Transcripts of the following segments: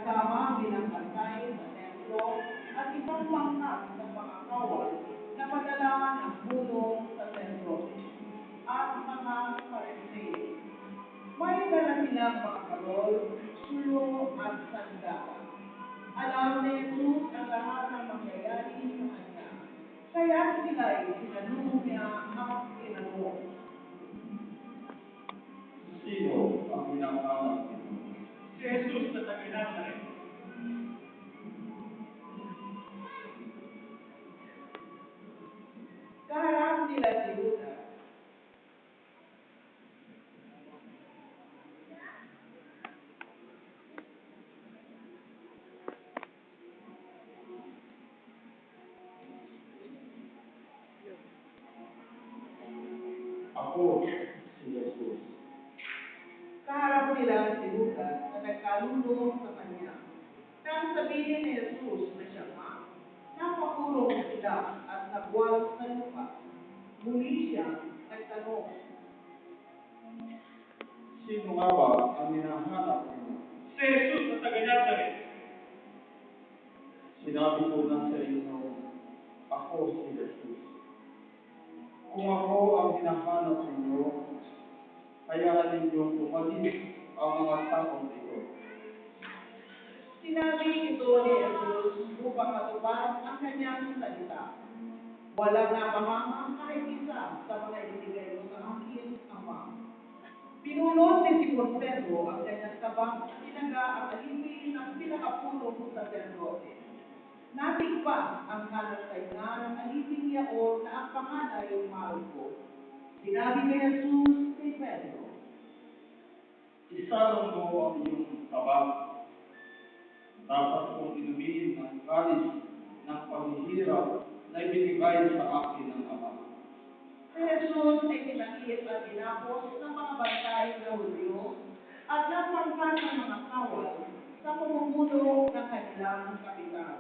kasama bilang bantay sa templo at ibang pangkat ng mga kawal na padala ng punong saserdote at mga Fariseo. May dala silang mga karol, sulo at sandata. Alam ni Jesus ang lahat ng mangyayari sa kanya. Kaya sila'y tinanong niya at tinanong. Sino ang hinahanap nito? Si Jesus na taga Nazaret. Kaharap nila si Judas. Ako si Jesus. Kaharap nila si Judas na nagkalulong sa kanya. Nang sabihin ni Jesus na siya nga, napakulong sila at nagwal sa lupa. Muli siya nagtanong. Sino nga ba ang hinahanap nito? Si Jesus na taga Nazaret. Sinabi ko na sa inyo, ako si Jesus. Kung ako ang hinahanap ninyo, hayaan ninyong umalis ang mga taong ito. Sinabi ito ni Jesus upang matupad ang kanyang salita. Walang napahamang kahit isa sa mga ibinigay mo sa akin, Ama. Pinulot ni Simon Pedro ang kanyang tabang at tinaga ang alipin ng pinakapulong saserdote. Natigpas ang kanataynga ng alipin yaon na ang pangalan ay Malco. Sinabi ni Jesus kay Pedro, Isalong mo ang iyong tabang. Dapat kong inumin ng kalis ng paghihirap na ibinigay sa akin ng Ama. si Jesus ay tinakip at tinapos ng mga bantay na Hudyo at napangkat ng mga kawal sa pamumuno ng kanilang kapitan.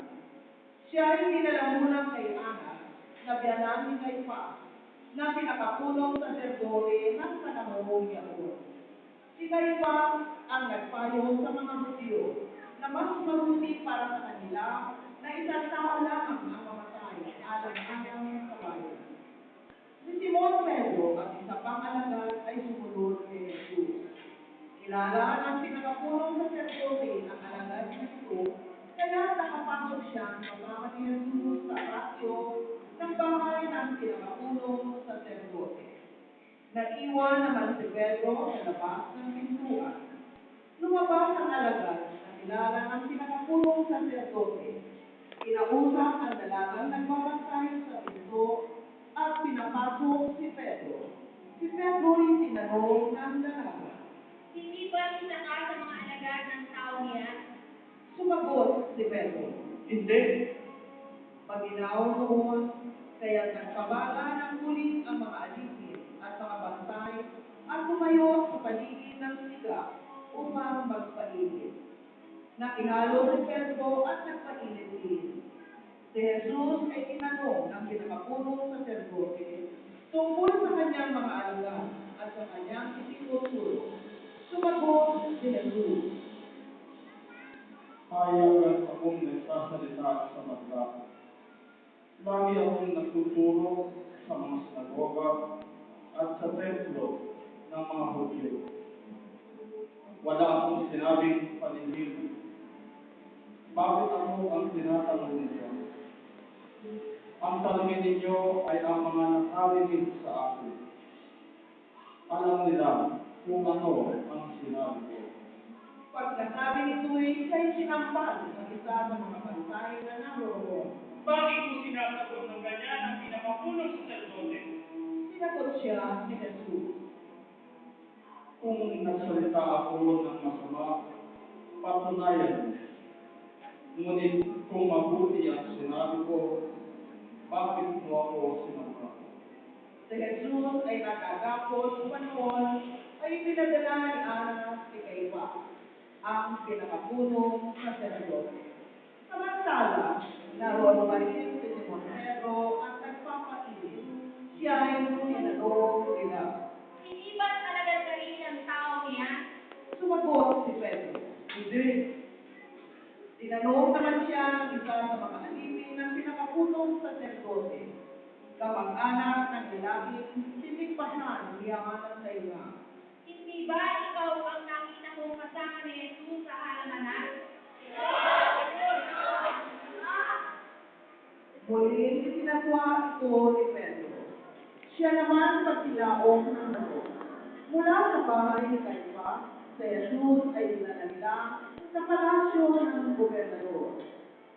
Siya ay dinalamunan kay Anas na biyanan ni Caiphas na pinakapulong sa saserdote ng panahong yaon. Si Caiphas ang nagpayo sa mga Hudyo na mas mabuti para sa kanila na isang tao lamang ang mamatay alang-alang sa bayan. Si Simon Pedro at isa pang alagad ay sumunod kay Jesus. Kilala ng pinakapulong saserdote ang alagad na ito, kaya nakapasok siya kasama ni Jesus sa patio ng bahay ng pinakapulong saserdote. Nag-iwan naman si Pedro sa labas ng pintuan. Lumabas ang alagad na kilala ng pinakapulong saserdote. Kinausap ang dalagang nagbabantay sa pinto at pinapasok si Pedro. Si Pedro ay tinanong ng dalaga. Hindi ba isa ka sa mga alagad ng tao niya? Sumagot si Pedro. Hindi. Maginaw noon, kaya nagpabala ng kulit ang mga alipin at mga bantay at tumayo sa paligid ng siga upang magpainit. Nakihalo si Pedro at nagpainit din. Si Jesus ay tinanong ng pinakapulong saserdote tungkol sa kanyang mga alagad at sa kanyang itinuturo. Sumagot si Jesus. Payagan akong nagsasalita sa banda. Lagi akong nagtuturo sa mga sinagoga at sa templo ng mga Hudyo. Wala akong sinabing panihil. Bakit ako ang tinatanong ninyo? Ang talingin ninyo ay ang mga nakarinig sa akin. Alam nila kung ano ang sinabi ko. Pagkasabi nito'y siya'y sinampal ng isa sa mga bantay na naroroon. Bakit mo sinasagot ng ganyan ang pinakapulong saserdote? Sinagot siya ni Jesus. Kung nagsalita ako ng masama, patunayan mo. Ngunit kung mabuti ang sinabi ko, bakit mo ako sinampa? Si Jesus ay nakagapos panahon ay pinadala ni Anas ni Caiphas, ang pinakapulong saserdote. Samantala, naroon pa rin si Simon Pedro at nagpapainit. Siya ay tinanong nila. Hindi ba't alagad ka rin ng tao niya? Sumagot si Pedro. Hindi. laging tinikpasan ang yaman sa iba. Hindi ba ikaw ang nakita kong kasama ni Jesus sa halamanan? Muling itinatwa ito ni Pedro. Siya naman pagkilaong ng bato. Mula sa bahay ni Caiaphas, si Jesus ay dinala nila sa palasyo ng gobernador.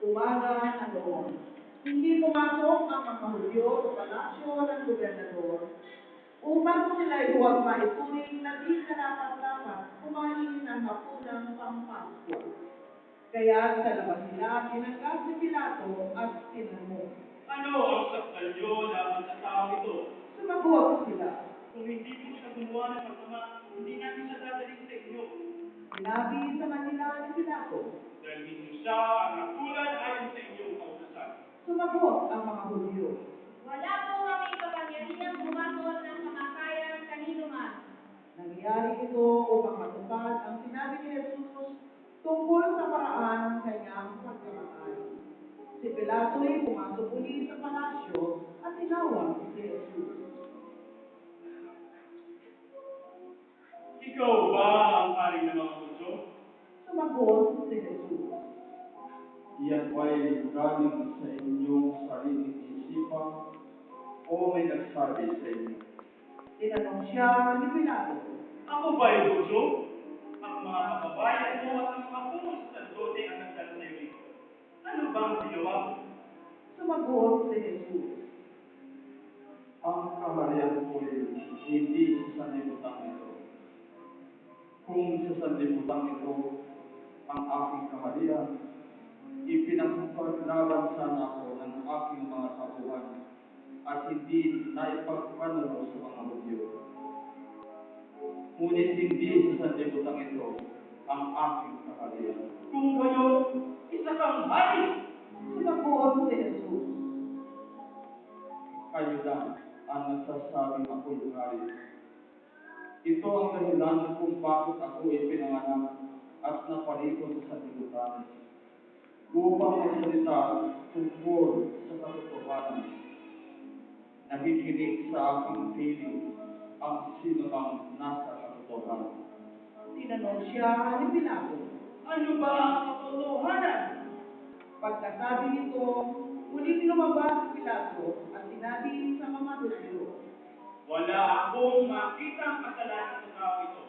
Umaga na noon. Hindi pumasok ang mga Hudyo sa palasyo ng gobernador upang sila'y huwag maituring na di karapat-dapat kumain ng hapunang Pampaswa. Kaya sa labas nila, tinanggas si Pilato at tinanong. Ano ang sakal niyo laban sa tao ito? Sumagot sila. Kung hindi mo siya gumawa ng masama, hindi namin siya dadalhin sa inyo. Sinabi sa kanila ni Pilato. Dalhin niyo siya ang nakulan ayon sa inyong kautosan. Sumagot ang mga Hudyo. Wala po kami kapangyarihang bumatot ng kamatayan kanino man. Nangyari ito upang matupad ang sinabi ni Jesus tungkol sa paraan ng kanyang pagkamatay. Si Pilato ay pumasok uli sa palasyo at tinawag si Jesus. Ikaw ba ang hari ng mga Hudyo? Sumagot si Jesus. Iyan ba'y galing sa inyong sariling isipan o may nagsabi sa inyo? Tinanong siya ni Pilato. Ako ba'y Hudyo? Ang mga kababayan mo at ang mga punong sacerdote ang nagdala sa iyo rito. Ano ba ang ginawa mo? Sumagot si Jesus. Ang kaharian ko'y hindi sa sanlibutan ito. Kung sa sanlibutan ito ang aking kaharian, ipinagpaglaban sana ako ng aking mga tauhan at hindi naipagpanuno sa mga Hudyo. Ngunit hindi sa sanlibutan ito ang aking kaharian. Kung gayon, isa kang hari. Sumagot si Jesus. Kayo lang ang nagsasabing ako'y hari. Ito ang dahilan kung bakit ako ipinanganak at naparito sa sanlibutan, upang magsalita tungkol sa katotohanan. Nakikinig sa aking piling ang sino mang nasa katotohanan. Tinanong siya ni Pilato. Ano ba ang katotohanan? Pagkasabi nito, muling lumabas si Pilato at sinabi sa mga Hudyo. Wala akong makitang kasalanan sa tao ito.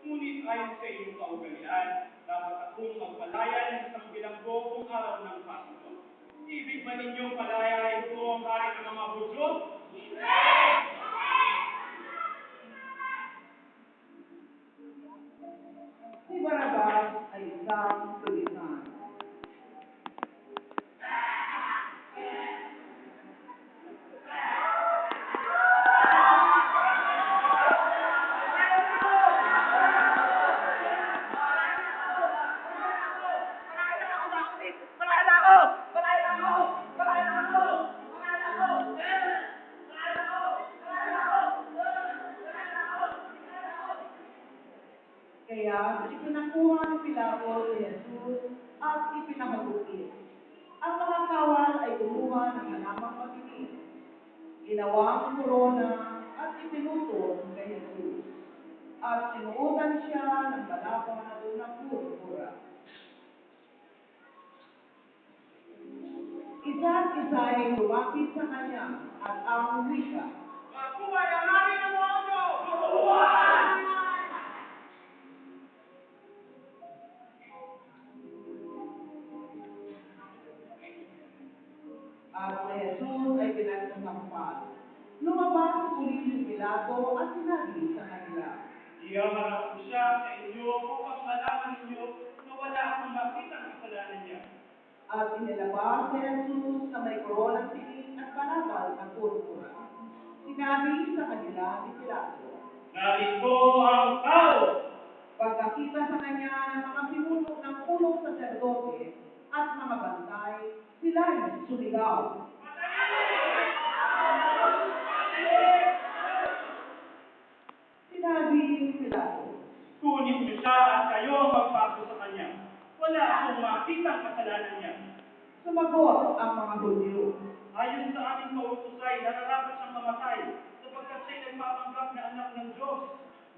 Ngunit ayon sa inyong kaugalian, dapat akong magpalaya ng isang bilanggo kung araw ng Pasko. Ibig ba ninyong palayain ko ang hari ng mga Hudyo? Si Barabas ay isang tulisan. Kaya ipinakuha ni Pilato si Jesus at ipinahagupit. Ang mga kawal ay kumuha ng halamang matinis. Ginawang korona at ipinutol kay Jesus. At sinuotan siya ng balakang na purpura. Isa't isa ay lumapit sa kanya at ang wika. Ako ay ang hari ng mga Hudyo! At si Jesus ay pinagsasampan. Lumabas uli si Pilato at sinabi sa kanila. Iyaharap ko siya sa inyo upang malaman ninyo na wala akong makitang kasalanan niya. At inilabas si Jesus na may koronang tinik at banabal na purpura. Sinabi sa kanila ni Pilato. Narito ang tao! Pagkakita sa kanya ng mga pinuno ng punong saserdote at mga bantay, sila ay sumigaw. Sinabi ni Pilato. Kunin niyo siya at kayo ang magpaso sa kanya. Wala akong makitang kasalanan niya. Sumagot ang mga Hudyo. Ayon sa aming kautusay, nararapat siyang mamatay, sapagkat siya'y nagpapanggap na anak ng Diyos.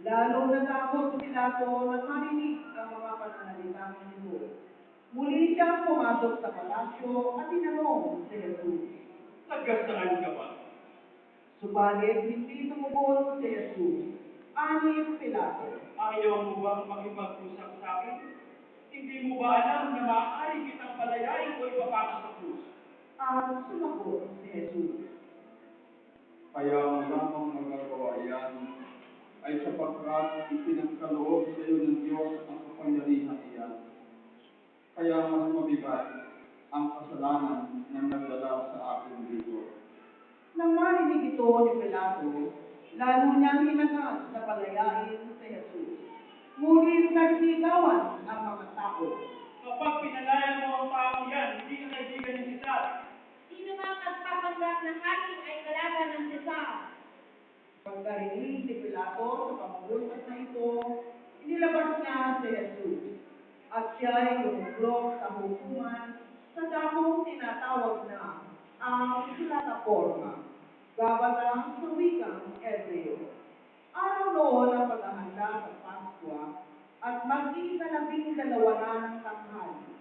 Lalong natakot si Pilato nang marinig ang mga pananalitang ito. Muli siyang pumasok sa palasyo at tinanong si Jesus. Taga saan ka ba? Subalit hindi tumugon si Jesus. Ani Pilato. Ayaw mo bang makipag-usap sa akin? Hindi mo ba alam na maaari kitang palayain o ipapako sa krus? At sumagot si Jesus. Kaya ang lamang magagawa yan ay sapagkat ipinagkaloob sa iyo ng Diyos ang kapangyarihan iyan. Kaya mas mabigat ang kasalanan na nagdala sa akin dito. Nang marinig ito ni Pilato, lalo niyang hinangad na palayain si Jesus. Ngunit nagsigawan ang mga tao. Kapag pinalaya mo ang taong yan, hindi ka kaibigan ni Cesar. Sino mang nagpapanggap na haring ay kalaban ng Cesar? Pagkarinig ni Pilato sa pamumulat na ito, inilabas niya si Jesus. At siya ay lumublok sa hukuman sa dakong tinatawag na ang plataforma, gabatang sa wikang Hebreo. Araw noon ang paghahanda sa Paskwa at mag-12 na ng tanghali.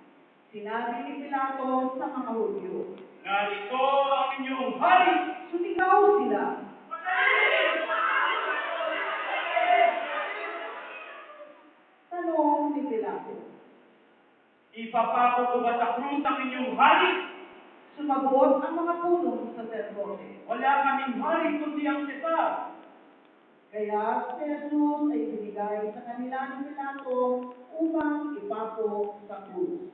Sinabi ni Pilato sa mga Hudyo, Narito ang inyong hari! sumigaw sila. Tanong ni Pilato. Ipapako ko ba sa krus ang inyong hari? Sumagot ang mga punong saserdote. Wala kaming hari kundi ang Cesar. Kaya si Jesus ay binigay sa kanila ni Pilato upang ipako sa krus.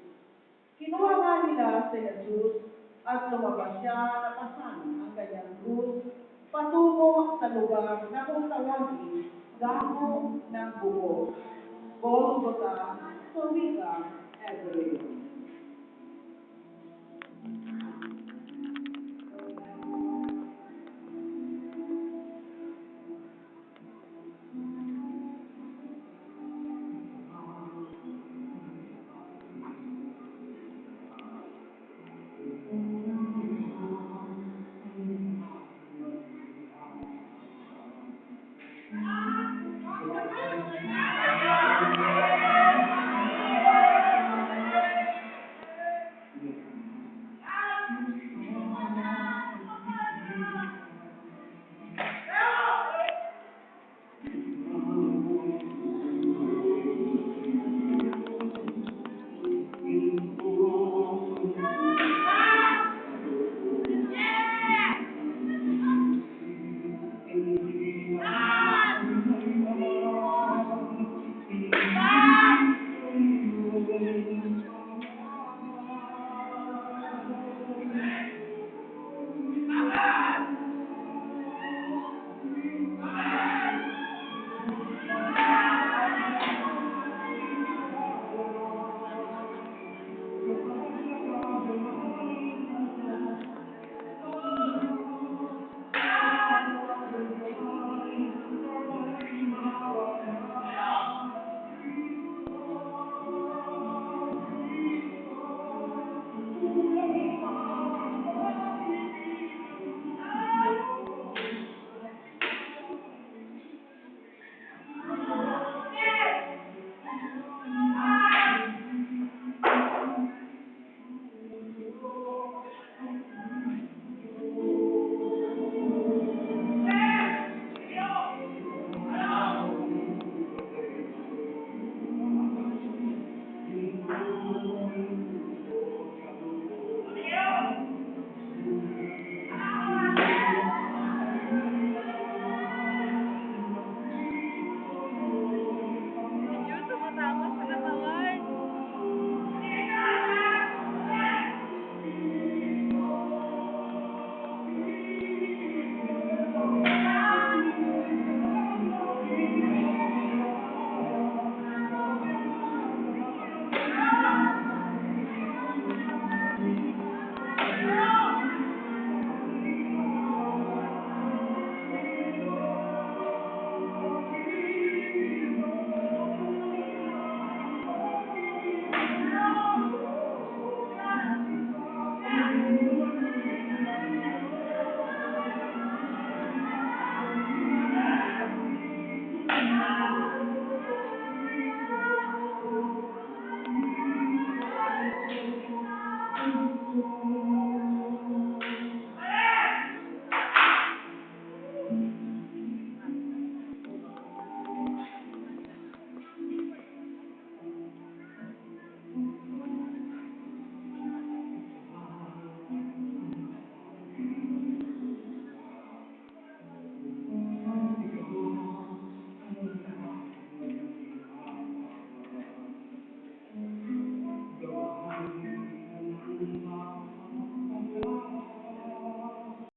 Kinuha nga nila si Jesus at lumabas siya na pasan ang kanyang krus patungo sa lugar na kung tawagin Damo ng Bubog, Golgotha sa wikang Hebreo.